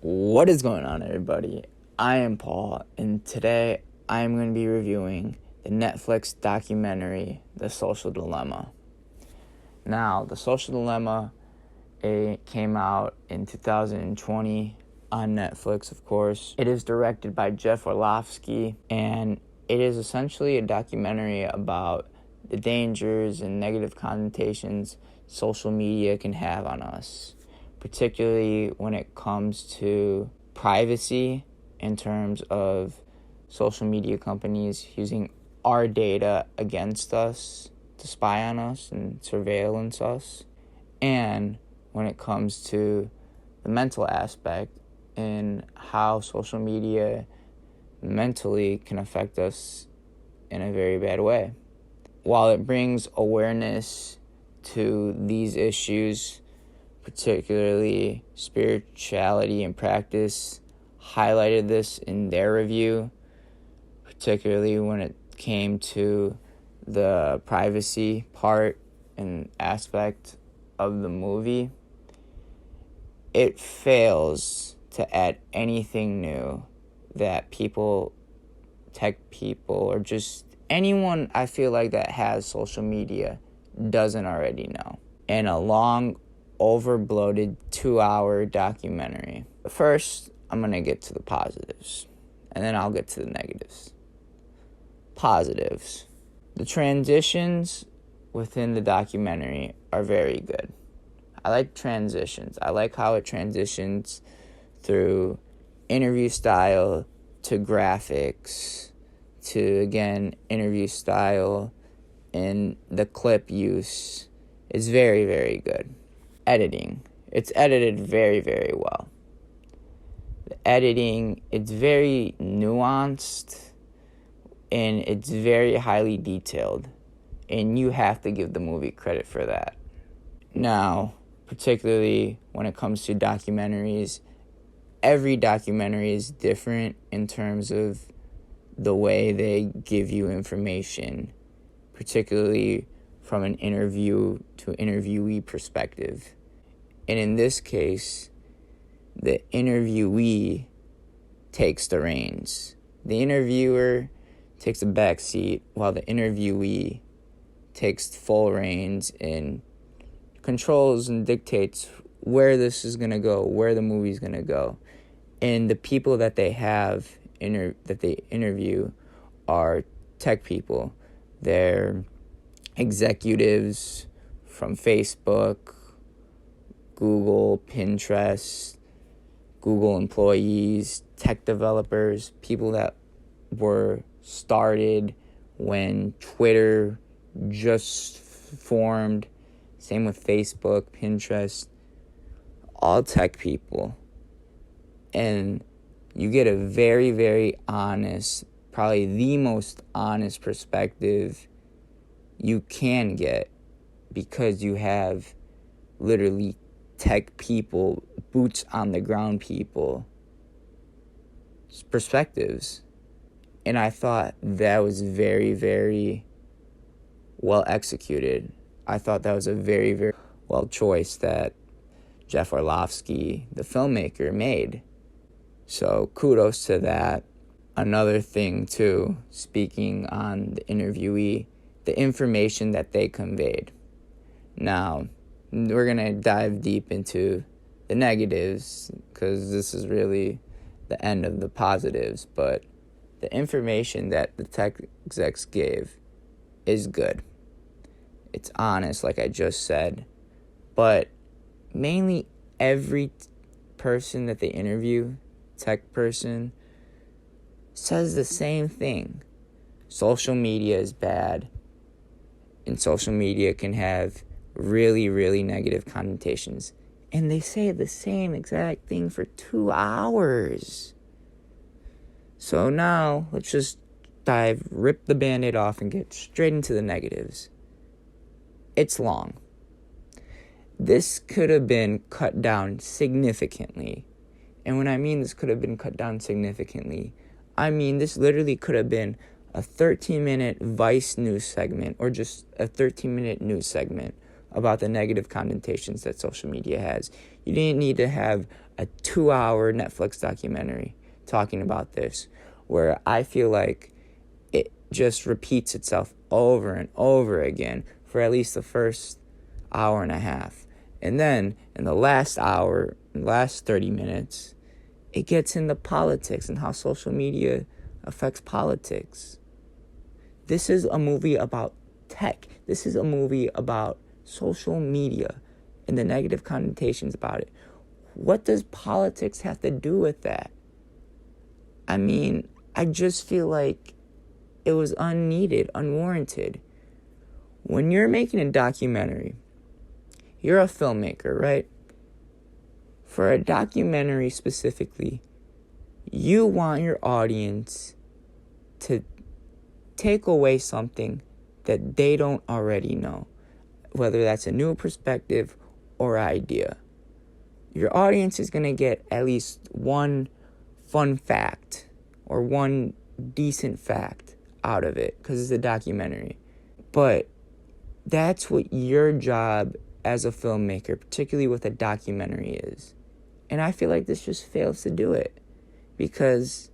What is going on, everybody? I am Paul, and today I am going to be reviewing the Netflix documentary, The Social Dilemma. Now, The Social Dilemma, it came out in 2020 on Netflix, of course. It is directed by Jeff Orlovsky, and it is essentially a documentary about the dangers and negative connotations social media can have on us, particularly when it comes to privacy in terms of social media companies using our data against us to spy on us and surveillance us, and when it comes to the mental aspect and how social media mentally can affect us in a very bad way. While it brings awareness to these issues, particularly spirituality and practice, highlighted this in their review, particularly when it came to the privacy part and aspect of the movie. It fails to add anything new that people, tech people, or just anyone I feel like that has social media doesn't already know. In a long, over-bloated 2-hour documentary. But first, I'm going to get to the positives, and then I'll get to the negatives. Positives. The transitions within the documentary are very good. I like transitions. I like how it transitions through interview style to graphics to, again, interview style, and the clip use is very, very good. Editing. It's edited very, very well. The editing, it's very nuanced, and it's very highly detailed, and you have to give the movie credit for that. Now, particularly when it comes to documentaries, every documentary is different in terms of the way they give you information, particularly from an interview to interviewee perspective. And in this case, the interviewee takes the reins. The interviewer takes a back seat while the interviewee takes full reins and controls and dictates where this is going to go, where the movie's going to go. And the people that they have that they interview are tech people. They're executives from Facebook, Google, Pinterest, Google employees, tech developers, people that were started when Twitter just formed. Same with Facebook, Pinterest, all tech people. And you get a very, very honest, probably the most honest perspective you can get, because you have literally tech people, boots on the ground people, perspectives. And I thought that was very, very well executed. I thought that was a very, very well choice that Jeff Orlovsky, the filmmaker, made. So kudos to that. Another thing too, speaking on the interviewee, the information that they conveyed. Now, we're going to dive deep into the negatives because this is really the end of the positives, but the information that the tech execs gave is good. It's honest, like I just said, but mainly every person that they interview, tech person, says the same thing. Social media is bad, and social media can have really, really negative connotations. And they say the same exact thing for 2 hours. So now, let's just rip the Band-Aid off and get straight into the negatives. It's long. This could have been cut down significantly. And when I mean this could have been cut down significantly, I mean this literally could have been a 13-minute Vice news segment, or just a 13-minute news segment about the negative connotations that social media has. You didn't need to have a 2-hour Netflix documentary talking about this, where I feel like it just repeats itself over and over again for at least the first hour and a half. And then in the last 30 minutes, it gets into politics and how social media affects politics. This is a movie about tech. This is a movie about social media and the negative connotations about it. What does politics have to do with that? I mean, I just feel like it was unneeded, unwarranted. When you're making a documentary, you're a filmmaker, right? For a documentary specifically, you want your audience to take away something that they don't already know, whether that's a new perspective or idea. Your audience is going to get at least one fun fact or one decent fact out of it because it's a documentary. But that's what your job as a filmmaker, particularly with a documentary, is. And I feel like this just fails to do it because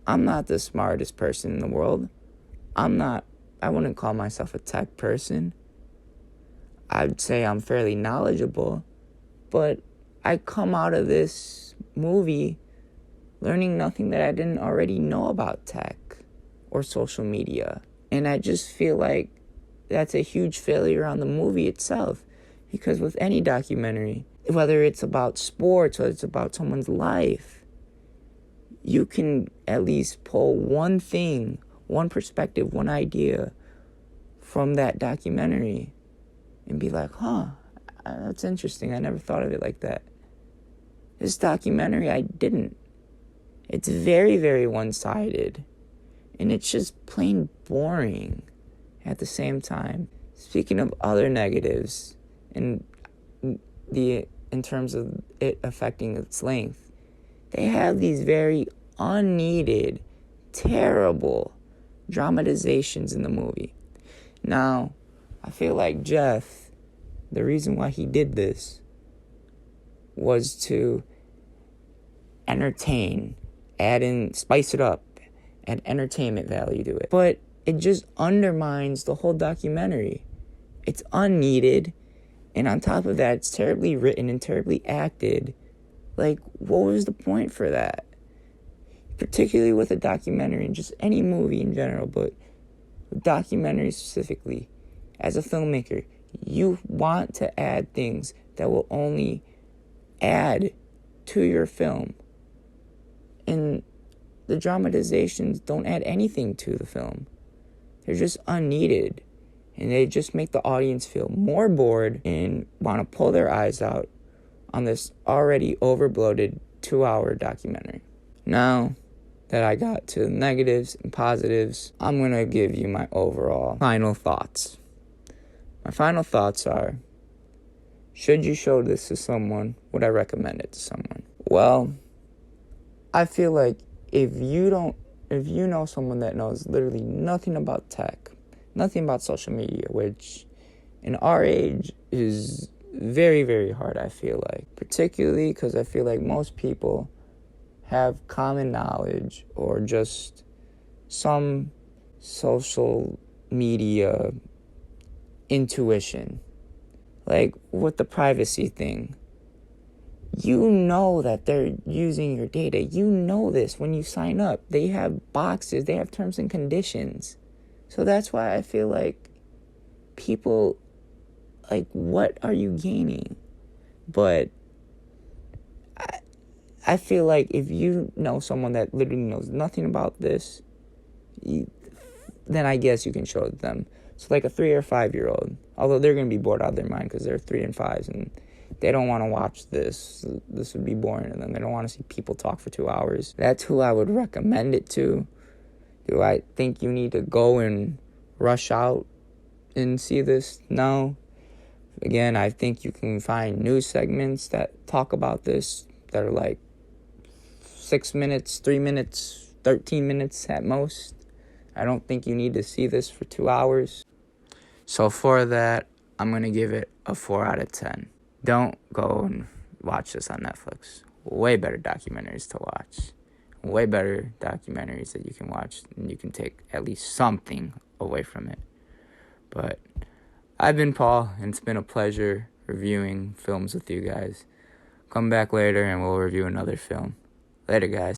I'm not the smartest person in the world. I wouldn't call myself a tech person. I'd say I'm fairly knowledgeable, but I come out of this movie learning nothing that I didn't already know about tech or social media. And I just feel like that's a huge failure on the movie itself. Because with any documentary, whether it's about sports or it's about someone's life, you can at least pull one thing, one perspective, one idea from that documentary and be like, that's interesting. I never thought of it like that. This documentary, I didn't. It's very, very one-sided. And it's just plain boring at the same time. Speaking of other negatives, in terms of it affecting its length, they have these very unneeded, terrible dramatizations in the movie. Now, I feel like Jeff, the reason why he did this was to entertain, spice it up, add entertainment value to it. But it just undermines the whole documentary. It's unneeded, and on top of that, it's terribly written and terribly acted. Like, what was the point for that? Particularly with a documentary and just any movie in general, but documentaries specifically. As a filmmaker, you want to add things that will only add to your film. And the dramatizations don't add anything to the film. They're just unneeded. And they just make the audience feel more bored and want to pull their eyes out on this already overbloated 2-hour documentary. Now that I got to the negatives and positives, I'm going to give you my overall final thoughts. My final thoughts are, should you show this to someone? Would I recommend it to someone? Well, I feel like if you know someone that knows literally nothing about tech, nothing about social media, which in our age is very, very hard, I feel like. Particularly because I feel like most people have common knowledge or just some social media intuition. Like with the privacy thing. You know that they're using your data. You know this when you sign up. They have boxes. They have terms and conditions. So that's why I feel like people, like, what are you gaining? But I feel like if you know someone that literally knows nothing about this, then I guess you can show it to them. So like a 3 or 5-year-old, although they're going to be bored out of their mind because they're 3 and 5s and they don't want to watch this. This would be boring to them. They don't want to see people talk for 2 hours. That's who I would recommend it to. Do I think you need to go and rush out and see this? No. Again, I think you can find news segments that talk about this that are like 6 minutes, 3 minutes, 13 minutes at most. I don't think you need to see this for 2 hours. So for that, I'm going to give it a 4 out of 10. Don't go and watch this on Netflix. Way better documentaries to watch. Way better documentaries that you can watch, and you can take at least something away from it. But I've been Paul, and it's been a pleasure reviewing films with you guys. Come back later and we'll review another film. Later, guys.